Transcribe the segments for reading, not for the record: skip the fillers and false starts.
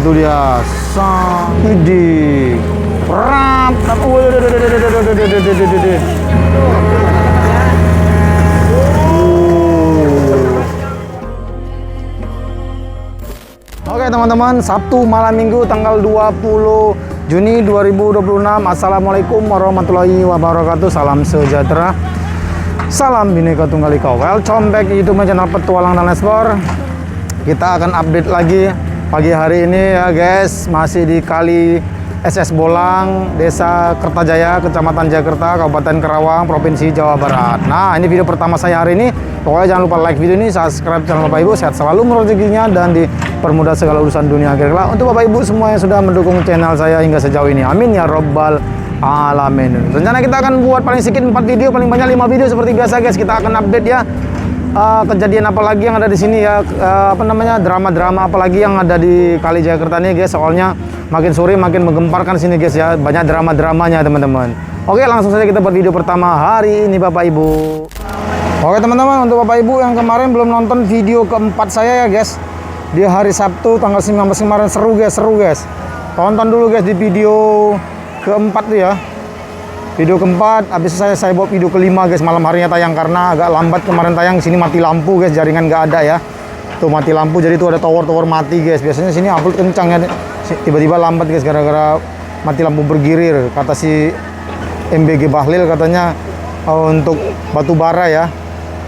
Tuh dia. Widih. Rap. Oke teman-teman, Sabtu malam Minggu tanggal 20 Juni 2026. Assalamualaikum warahmatullahi wabarakatuh. Salam sejahtera, salam Bhinneka Tunggal Ika. Welcome back YouTube channel Petualang dan Ekspor. Kita akan update lagi pagi hari ini ya guys. Masih di Kali SS Bolang, Desa Kertajaya, Kecamatan Jakarta, Kabupaten Karawang, Provinsi Jawa Barat. Nah, ini video pertama saya hari ini. Pokoknya jangan lupa like video ini, subscribe channel Bapak Ibu, sehat selalu menurut rezekinya, dan dipermudah segala urusan dunia akhir kelak. Untuk Bapak Ibu semua yang sudah mendukung channel saya hingga sejauh ini, amin ya robbal alamin. Rencana kita akan buat paling sedikit 4 video, paling banyak 5 video seperti biasa guys. Kita akan update ya kejadian apa lagi yang ada di sini ya, drama-drama apa lagi yang ada di Kali Jakarta ini guys. Soalnya makin sore makin menggemparkan sini guys ya, banyak drama-dramanya teman-teman. Oke, langsung saja kita buat video pertama hari ini Bapak Ibu. Oke teman-teman, untuk Bapak Ibu yang kemarin belum nonton video keempat saya ya guys, di hari Sabtu tanggal 19 kemarin, seru guys. Tonton dulu guys di video keempat tuh ya. Video keempat, habis saya buat video kelima guys, malam harinya tayang karena agak lambat kemarin tayang. Sini mati lampu guys, jaringan nggak ada ya. Tuh mati lampu, jadi tuh ada tower mati guys. Biasanya sini upload kencang ya, tiba-tiba lambat guys gara-gara mati lampu bergirir. Kata si MBG Bahlil katanya untuk batu bara ya,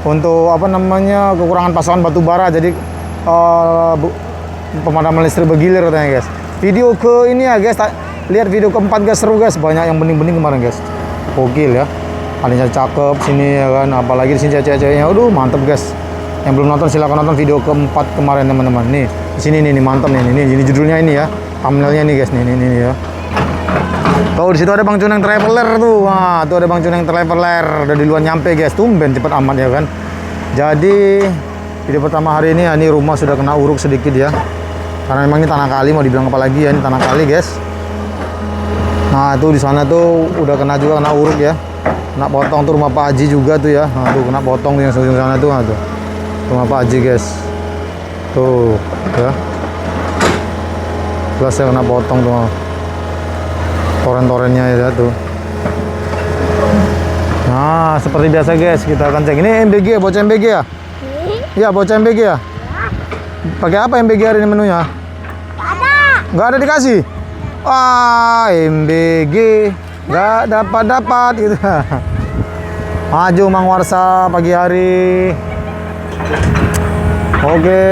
untuk apa namanya kekurangan pasokan batu bara, jadi pemadaman listrik bergilir katanya guys. Video ke ini ya guys, lihat video keempat guys, seru guys, banyak yang bening-bening kemarin guys. Gokil ya, adanya cakep sini ya kan, apalagi di sini cewek-ceweknya, aduh mantep guys. Yang belum nonton silahkan nonton video keempat kemarin teman-teman. Nih di sini nih mantep nih, ini judulnya ini ya, thumbnailnya nih guys, nih ya. Tuh di situ ada Bang Cuneng Traveler tuh, wah tuh ada Bang Cuneng Traveler, udah duluan nyampe guys, tumben cepet amat ya kan. Jadi video pertama hari ini ya, ini rumah sudah kena uruk sedikit ya, karena memang ini tanah kali, mau dibilang apa lagi ya, ini tanah kali guys. Nah tuh di sana tuh udah kena uruk ya, kena potong tuh rumah Pak Haji juga tuh ya. Nah tuh kena potong tuh yang sebelah sana tuh, nah, tuh rumah Pak Haji guys, tuh ya, jelas ya kena potong tuh toren-torennya ya tuh. Nah seperti biasa guys, kita akan cek ini MBG, bocah MBG ya? Iya bocah MBG ya? Pakai apa MBG hari ini menunya? Nggak ada dikasih? Wah, MBG nggak dapat gitu. Maju Mang Warsa pagi hari. Oke.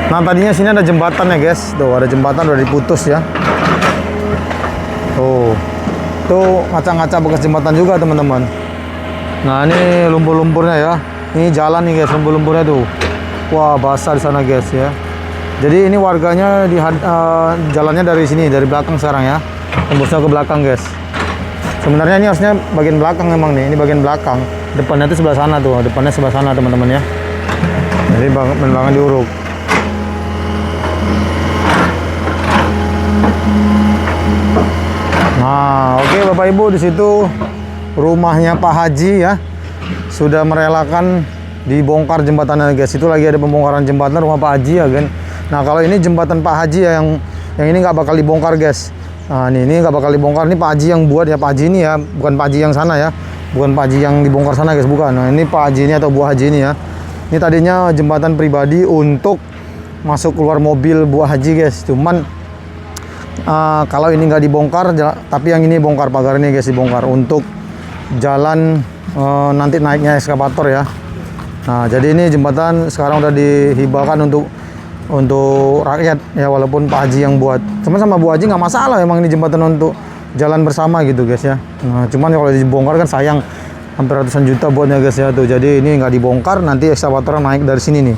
Nah tadinya sini ada jembatan ya guys. Tuh ada jembatan udah diputus ya. Tuh ngaca-ngaca bekas jembatan juga teman-teman. Nah ini lumpur-lumpurnya ya. Ini jalan nih guys, lumpur-lumpurnya tuh. Wah basah di sana guys ya. Jadi ini warganya di jalannya dari sini, dari belakang sekarang ya, tembusnya ke belakang guys. Sebenarnya ini harusnya bagian belakang memang nih, ini bagian belakang. Depannya itu sebelah sana tuh, depannya sebelah sana teman-teman ya. Jadi belakang diuruk. Nah oke Bapak Ibu, di situ rumahnya Pak Haji ya, sudah merelakan dibongkar jembatannya guys. Itu lagi ada pembongkaran jembatan rumah Pak Haji ya kan. Nah kalau ini jembatan Pak Haji ya, yang ini nggak bakal dibongkar guys. Nah ini nggak bakal dibongkar, ini Pak Haji yang buat ya, Pak Haji ini ya, bukan Pak Haji yang sana ya, bukan Pak Haji yang dibongkar sana guys, bukan. Nah ini Pak Haji ini atau Bu Haji ini ya. Ini tadinya jembatan pribadi untuk masuk keluar mobil Bu Haji guys. Cuman kalau ini nggak dibongkar, tapi yang ini bongkar, pagar ini guys dibongkar untuk jalan nanti naiknya ekskavator ya. Nah jadi ini jembatan sekarang udah dihibahkan untuk rakyat ya, walaupun Pak Haji yang buat. Cuman sama Bu Haji nggak masalah, emang ini jembatan untuk jalan bersama gitu guys ya. Nah cuman kalau dibongkar kan sayang, hampir ratusan juta buatnya guys ya tuh. Jadi ini nggak dibongkar, nanti ekskavator naik dari sini nih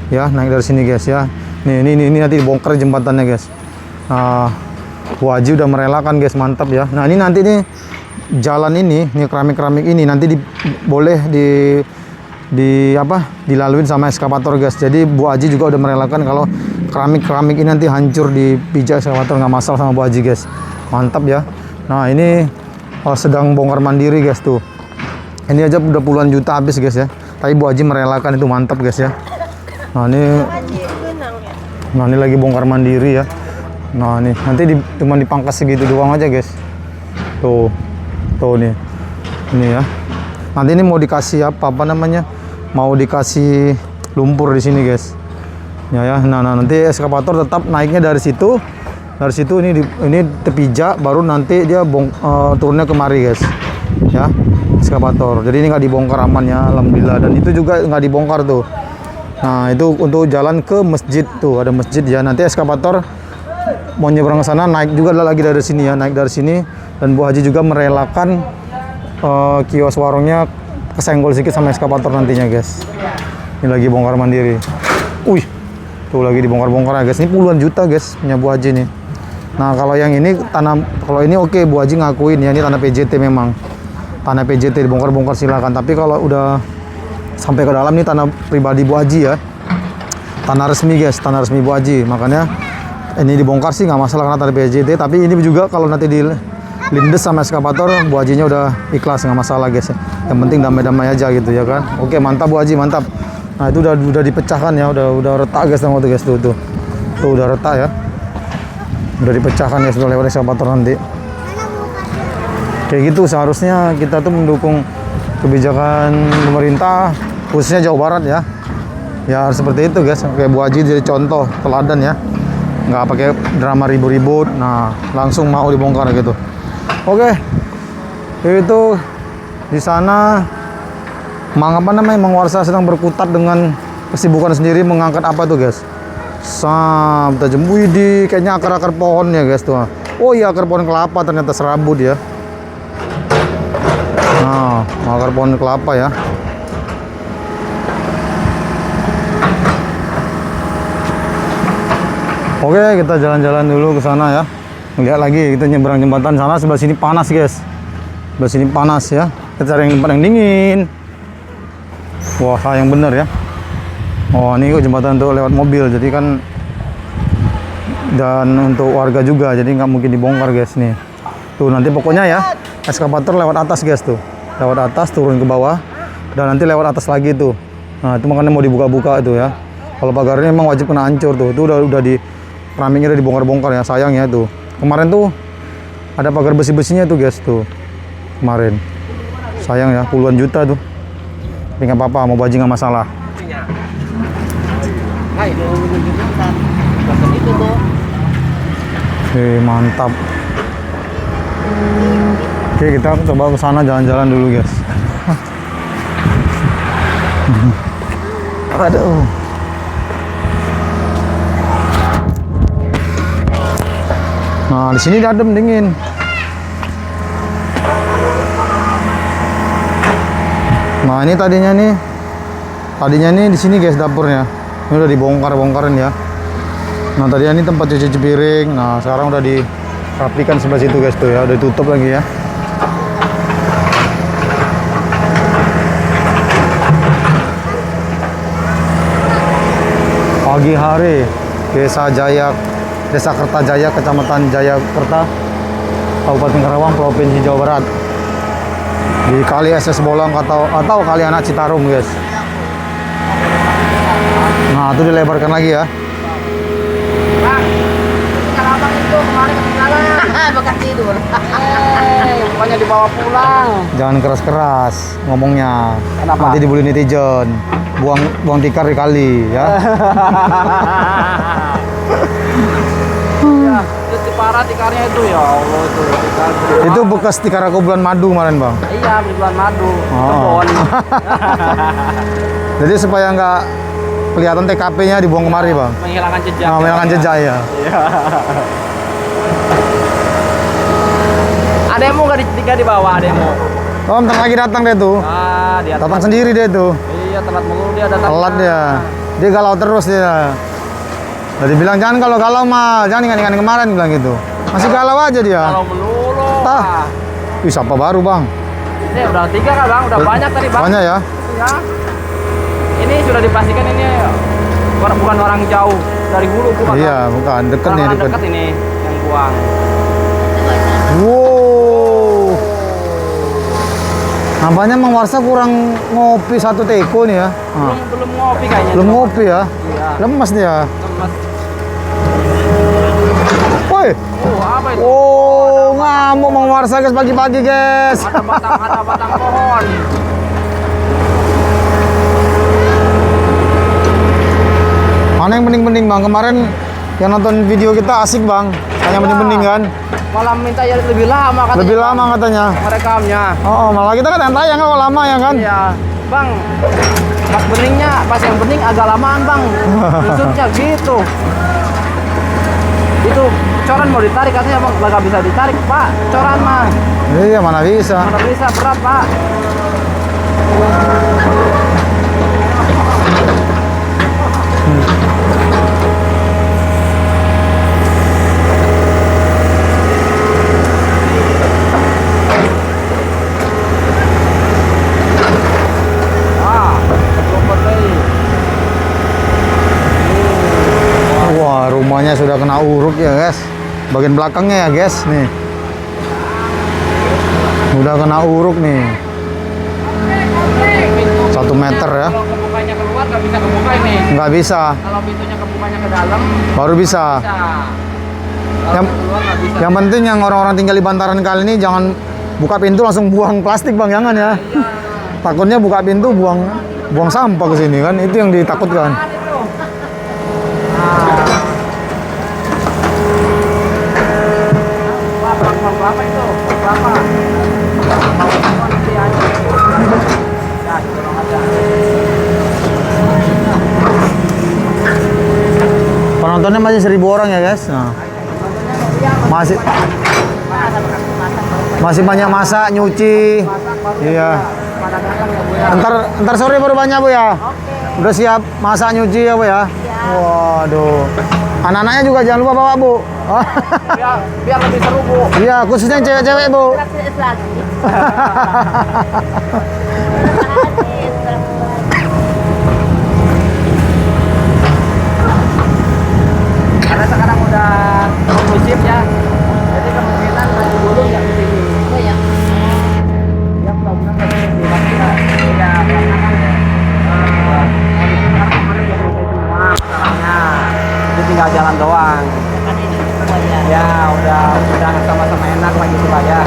ya, naik dari sini guys ya. Ini nanti dibongkar jembatannya guys. Bu Haji udah merelakan guys, mantap ya. Nah ini nanti nih jalan ini keramik ini nanti boleh dilaluin sama ekskavator guys. Jadi Bu Haji juga udah merelakan kalau keramik ini nanti hancur dipijak ekskavator, nggak masalah sama Bu Haji guys. Mantap ya. Nah ini sedang bongkar mandiri guys tuh. Ini aja udah puluhan juta habis guys ya. Tapi Bu Haji merelakan, itu mantap guys ya. Nah ini lagi bongkar mandiri ya. Nah nih nanti cuma dipangkas segitu doang aja guys. Tuh nih, ini ya. Nanti ini mau dikasih apa namanya? Mau dikasih lumpur di sini guys. Ya. Nah nanti eskavator tetap naiknya dari situ. Dari situ ini tepijak, baru nanti dia turunnya kemari guys. Ya, eskavator. Jadi ini nggak dibongkar aman ya, alhamdulillah. Dan itu juga nggak dibongkar tuh. Nah itu untuk jalan ke masjid tuh, ada masjid ya. Nanti eskavator mau nyebrang ke sana naik juga lagi dari sini ya, naik dari sini. Dan Bu Haji juga merelakan kios warungnya kesenggol sedikit sama eskavator nantinya guys. Ini lagi bongkar mandiri. Wih, tuh lagi dibongkar-bongkar ya guys. Ini puluhan juta guys punya Bu Haji nih. Nah kalau yang ini kalau ini oke, Bu Haji ngakuin ya, ini tanah PJT memang. Tanah PJT dibongkar-bongkar silakan. Tapi kalau udah sampai ke dalam nih tanah pribadi Bu Haji ya, tanah resmi guys, tanah resmi Bu Haji. Makanya ini dibongkar sih nggak masalah karena tanah PJT. Tapi ini juga kalau nanti dilindes sama eskavator, Bu Hajinya udah ikhlas, nggak masalah guys ya. Yang penting damai-damai aja gitu ya kan. Oke, mantap Bu Haji, mantap. Nah itu udah dipecahkan ya, udah retak guys, tuh guys, tuh udah retak ya, udah dipecahkan ya sudah lewat eskavator nanti. Kayak gitu seharusnya kita tuh mendukung kebijakan pemerintah khususnya Jawa Barat ya. Ya harus seperti itu guys. Kayak Bu Haji jadi contoh teladan ya. Nggak pakai drama ribut-ribut. Nah langsung mau dibongkar gitu. Oke. Itu di sana Mang Warsa sedang berkutat dengan kesibukan sendiri mengangkat apa tuh guys? Tajam. Widih, kayaknya akar-akar pohon ya guys tuh. Oh iya, akar pohon kelapa ternyata serabut ya. Nah, akar pohon kelapa ya. Oke, kita jalan-jalan dulu ke sana ya. Lihat lagi, kita nyebrang jembatan sana, sebelah sini panas guys. Sebelah sini panas ya. Kita cari tempat yang dingin. Wah, sayang bener ya. Oh, ini kok jembatan untuk lewat mobil, jadi kan dan untuk warga juga, jadi nggak mungkin dibongkar guys nih. Tuh nanti pokoknya ya, eskavator lewat atas guys tuh, lewat atas turun ke bawah, dan nanti lewat atas lagi tuh. Nah itu makanya mau dibuka-buka itu ya. Kalau pagarnya emang wajib kena hancur tuh, itu udah di keramiknya udah dibongkar-bongkar ya, sayang ya tuh. Kemarin tuh ada pagar besi-besinya tuh guys tuh, kemarin. Sayang ya, puluhan juta tuh. Tapi nggak apa-apa, mau bajing nggak masalah. Oke, mantap. Oke, kita coba ke sana jalan-jalan dulu guys. Aduh. Nah, di sini adem dingin. Nah, ini tadinya nih di sini guys dapurnya. Ini udah dibongkar-bongkarin ya. Nah, tadinya ini tempat cuci piring. Nah, sekarang udah dirapikan sebelah situ guys tuh ya, udah ditutup lagi ya. Pagi hari, Desa Kertajaya, Kecamatan Jayakerta, Kabupaten Karawang, Provinsi Jawa Barat. Di Kali SS Bolong atau Kali Anak Citarum guys. Nah itu dilebarkan lagi ya. Bang, kalau abang itu kemarin ketinggalan bekas tidur. Pokoknya dibawa pulang. Jangan keras-keras ngomongnya. Kenapa? Nanti dibully netizen. Buang tikar di kali ya. Ya, itu parah tikarnya itu ya Allah itu. Itu bekas tikar aku bulan madu kemarin bang. Iya, di bulan madu. Oh. Kebon. Jadi supaya nggak kelihatan TKP-nya dibuang kemari bang. Menghilangkan jejak. Nah, menghilangkan jejak ya. Iya. Ada yang mau nggak dibawa, ada yang mau. Oh, bentar lagi datang deh tuh. Ah, dia Datang telat. sendiri deh tuh. Iya, telat mulu dia datang. Telat dia. Dia galau terus dia. Jadi bilang jangan galau mah, jangan ingat kemarin bilang gitu. Masih galau aja dia. Kalau melulu. Tah. Wih, siapa baru bang? Ini udah 3 kan bang, udah banyak tadi bang. Banyak ya? Ya. Ini sudah dipastikan ini bukan orang jauh dari hulu bukan. Iya, bukan deket nih, deket. Dekat ini yang buang. Wow. Nampaknya Mang Warsa kurang ngopi satu teko nih ya. Nah. Belum ngopi kayaknya. Belum ngopi ya? Iya. Lemas dia. Lemas. Woi. Oh, apa itu? Oh, ngamuk Mang Warsa guys pagi-pagi guys. Ada batang pohon. Mana yang bening-bening Bang? Kemarin yang nonton video kita asik Bang. Hanya bening-bening kan? Malah minta ya lebih lama katanya. Lebih lama katanya. Merekamnya. Oh, malah kita kan yang tayang kalau lama ya kan? Iya. Bang, pas yang bening agak lamaan Bang. Maksudnya gitu. Itu coran mau ditarik katanya Bang, nggak bisa ditarik Pak. Coran mah. Iya, mana bisa. Mana bisa berat Pak. Wah, rumahnya sudah kena uruk ya guys. Bagian belakangnya ya guys, nih. Udah kena uruk nih. 1 meter ya. Kalau kebukanya keluar nggak bisa kebuka ini. Nggak bisa. Kalau pintunya kebukanya ke dalam Baru bisa. bisa. Kalau Yang, keluar nggak bisa. yang penting yang orang-orang tinggal di bantaran kali ini jangan buka pintu langsung buang plastik Bang, jangan ya. Takutnya buka pintu buang sampah ke sini kan, itu yang ditakutkan. Berapa itu? Berapa? Penontonnya masih 1.000 orang ya guys. Nah. Masih banyak masak, nyuci. Iya. Ntar sore baru banyak Bu ya. Udah siap masak nyuci ya Bu ya. Waduh. Anak-anaknya juga jangan lupa bawa Bu. Biar lebih seru Bu. Iya, khususnya yang cewek-cewek Bu. Karena sekarang udah musim ya. Jadi kemungkinan masih dulu nggak di sini. Oh ya. Yang mudah-mudahan nggak di sini. Tapi udah belakangan ya. Sekarang kemarin udah selesai semua masalahnya. Jadi tinggal jalan doang. Ya udah sama-sama enak lagi supaya.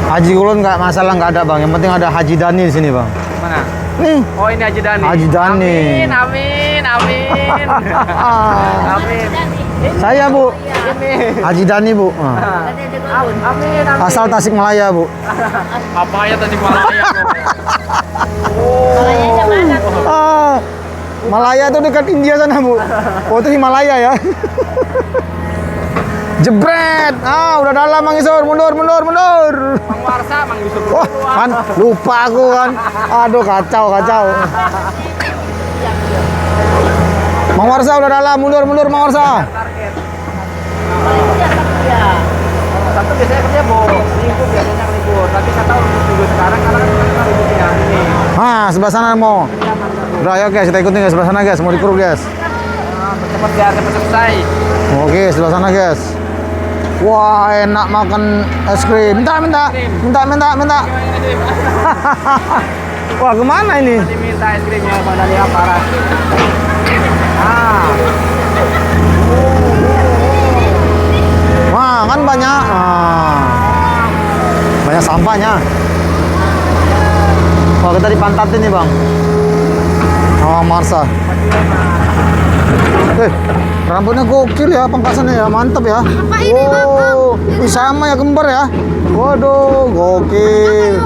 Haji Kulon nggak masalah, nggak ada Bang. Yang penting ada Haji Dani di sini Bang. Mana? Nih. Oh ini Haji Dani. Haji Dani. Amin. Amin. Saya Bu. Ini. Haji Dani Bu. Nah. Amin. Asal Tasikmalaya Bu. Apa ya tadi Malaya? Ah, Malaya itu dekat India sana Bu. Oh itu Himalaya ya. Jebret. Ah, udah dalam Mang Isur. Mundur. Mang Warsa, Mang Yusuf. Wah, kan lupa aku kan. Aduh, kacau. Mang Warsa udah dalam. Mundur Mang Warsa. Target. Sabtu biasanya kerja Minggu biasanya libur. Tapi saya tahu minggu sekarang karena kan kita libur ya ini. Ah, sebelah sana mau. Udah ya guys, kita ikutin guys sebelah sana guys. Mau dikurung guys. Cepat biar cepat selesai. Oke, sebelah sana guys. Wah, enak makan es krim. Minta. Wah, kemana ini? Diminta es krimnya Bang Daniel parah. Wah, kan banyak. Banyak sampahnya. Wah, kita dipantatin nih Bang. Sama Marsa. Rambutnya gokil ya, pangkasannya ya, mantap ya. Oh, ini sama ya, kembar ya. Waduh, gokil.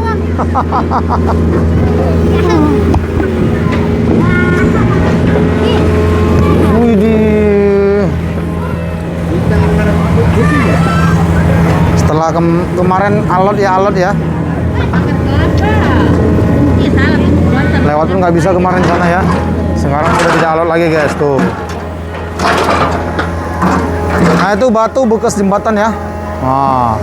Widih. Setelah kemarin alot ya. Lewat pun nggak bisa kemarin sana ya. Sekarang sudah tidak alot lagi guys tuh. Nah itu batu bekas jembatan ya. Nah.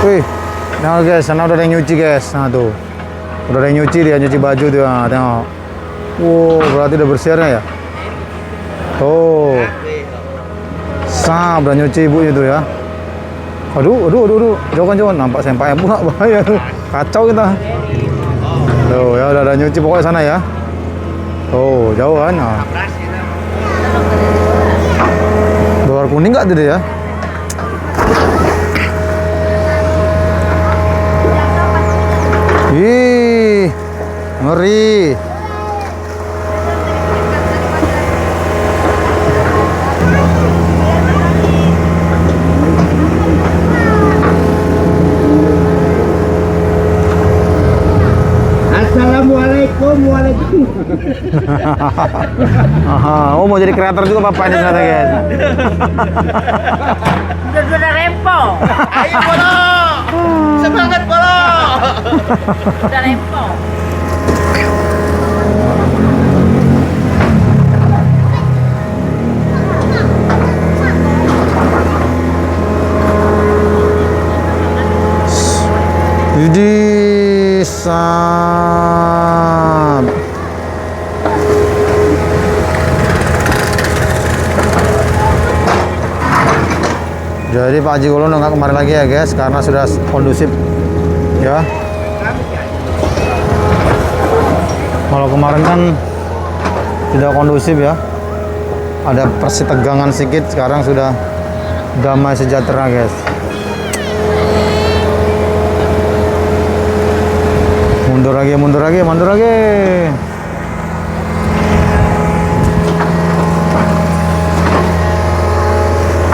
Wih, nah guys, sana udah ada yang nyuci guys. Nah tuh. Udah ada yang nyuci dia, nyuci baju tuh. Nah, tengok. Wow, berarti udah bersihnya ya. Tuh. Udah nyuci ibunya tuh ya. Aduh. Jauhan. Nampak sempaknya pula, bahaya tuh. Kacau kita. Tuh, ya udah ada nyuci pokoknya sana ya. Tuh, jauh kan. Nah. Dolar kuning nggak tadi ya? Ih, ngeri. Assalamualaikum, waalaikumsalam. Aha, oh mau jadi kreator juga bapaknya ternyata guys. Udah rempo. Ayo Bolo, semangat Bolo. Udah rempo. Jadi sab. Jadi Pak Haji Kulon nggak kemarin lagi ya guys, karena sudah kondusif ya. Kalau kemarin kan tidak kondusif ya, ada persitegangan sedikit. Sekarang sudah damai sejahtera guys. Mundur lagi.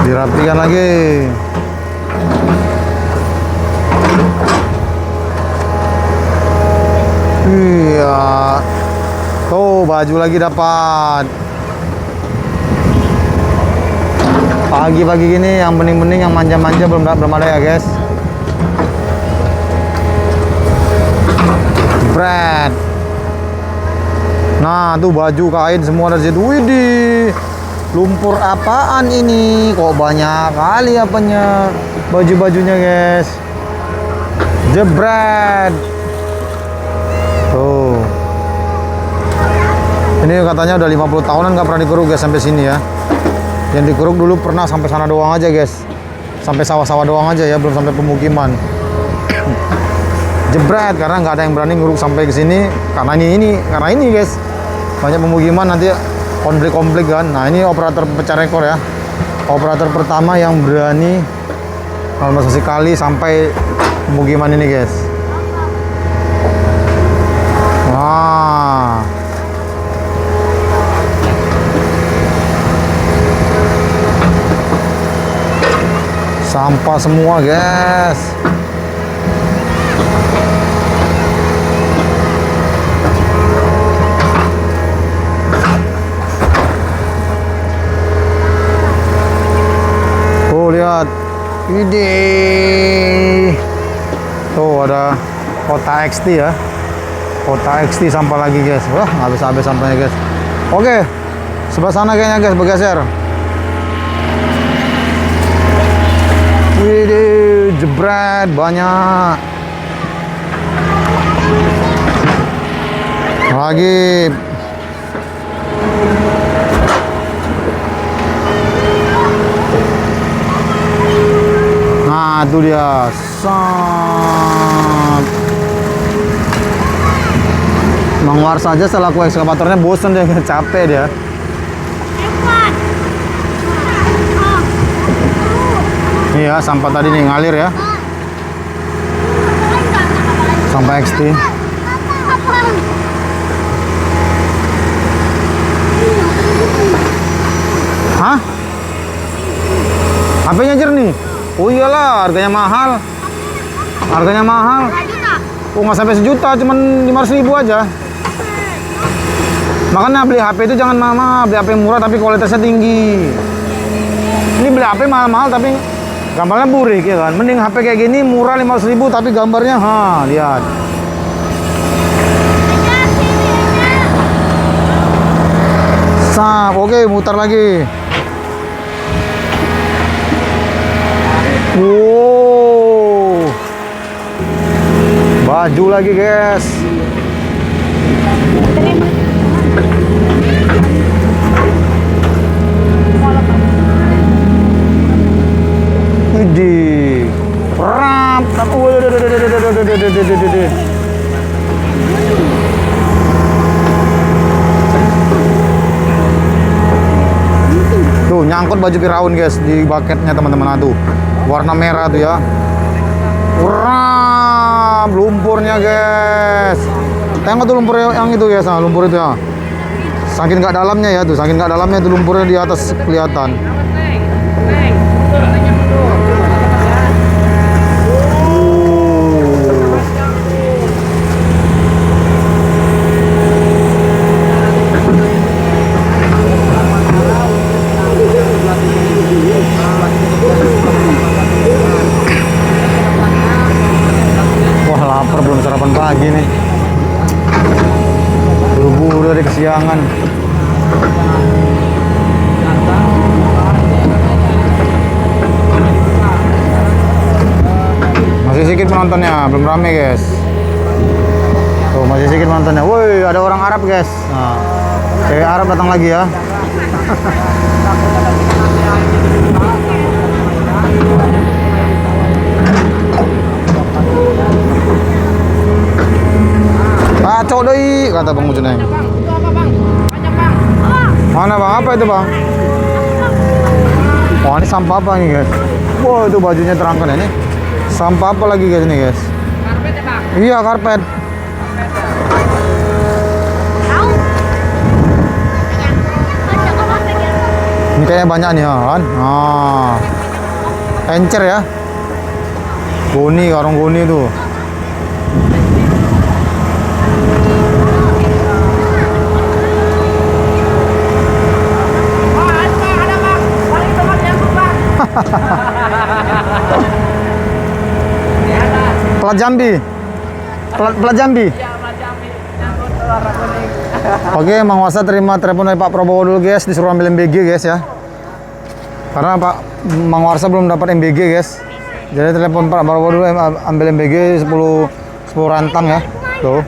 Dirapikan lagi. Iya. Tuh, baju lagi dapat. Pagi-pagi gini yang bening-bening, yang manja-manja belum ada ya, guys. Bread. Nah, tuh baju kain semua dari situ. Widih. Lumpur apaan ini? Kok banyak kali apanya baju-bajunya, guys. Jebret. Tuh. Ini katanya udah 50 tahunan nggak pernah dikeruk guys sampai sini ya. Yang dikeruk dulu pernah sampai sana doang aja guys. Sampai sawah-sawah doang aja ya, belum sampai pemukiman. Jebret karena nggak ada yang berani ngeruk sampai ke sini karena ini guys. Banyak pemukiman nanti konflik kan. Nah, ini operator pecah rekor ya. Operator pertama yang berani normalisasi kali sampai pemukiman ini guys. Wah. Sampah semua guys. Lihat ini tuh ada kota XT ya, kota XT sampah lagi guys. Wah, habis sampahnya guys. Oke, sebelah sana kayaknya guys bergeser. Widih, jebret banyak lagi. Nah, itu dia. Mangwar saja selaku ekskavatornya bosan dia, capek dia. Iya, sampah tadi nih ngalir ya. Sampah XT. Hah? HP-nya jernih? Oh iyalah, harganya mahal. Harganya mahal. Oh, nggak sampai sejuta, cuman 500.000 aja. Makanya beli HP itu jangan mahal, beli HP murah tapi kualitasnya tinggi. Ini beli HP mahal-mahal tapi gambarnya burik ya kan. Mending HP kayak gini murah 500.000 tapi gambarnya, lihat. Sap, oke, mutar lagi. Wow, baju lagi guys. dapat baju Firaun guys di bucketnya teman-teman. Tuh warna merah tuh ya. Wah, lumpurnya guys. Tengok tuh lumpur yang itu guys, nah, lumpur itu ya. Saking nggak dalamnya ya tuh, saking nggak dalamnya tuh lumpurnya di atas kelihatan. Wah lapar, belum sarapan pagi nih. Buru-buru dari kesiangan. Masih sedikit penontonnya, belum rame guys. Tuh masih sedikit penontonnya. Woi, ada orang Arab guys. Nah, cewek Arab datang lagi ya. Kacau doi, kata Bang Ujeneng. Mana bang? Apa itu bang? Oh ini sampah apa nih guys? Wow itu bajunya terangkan ini. Sampah apa lagi guys ini guys? Karpet ya bang? Iya karpet. Ini kayaknya banyak nih ya kan? Ah, encer ya. Goni, karung goni tuh. Plat Jambi. Plat Jambi. Oke, Mang Wasa terima telepon dari Pak Prabowo dulu guys, disuruh ambil MBG guys ya. Karena Pak Mang Warsa belum dapat MBG guys. Jadi telepon Pak Prabowo dulu ambil MBG 10 rantang ya. Tuh.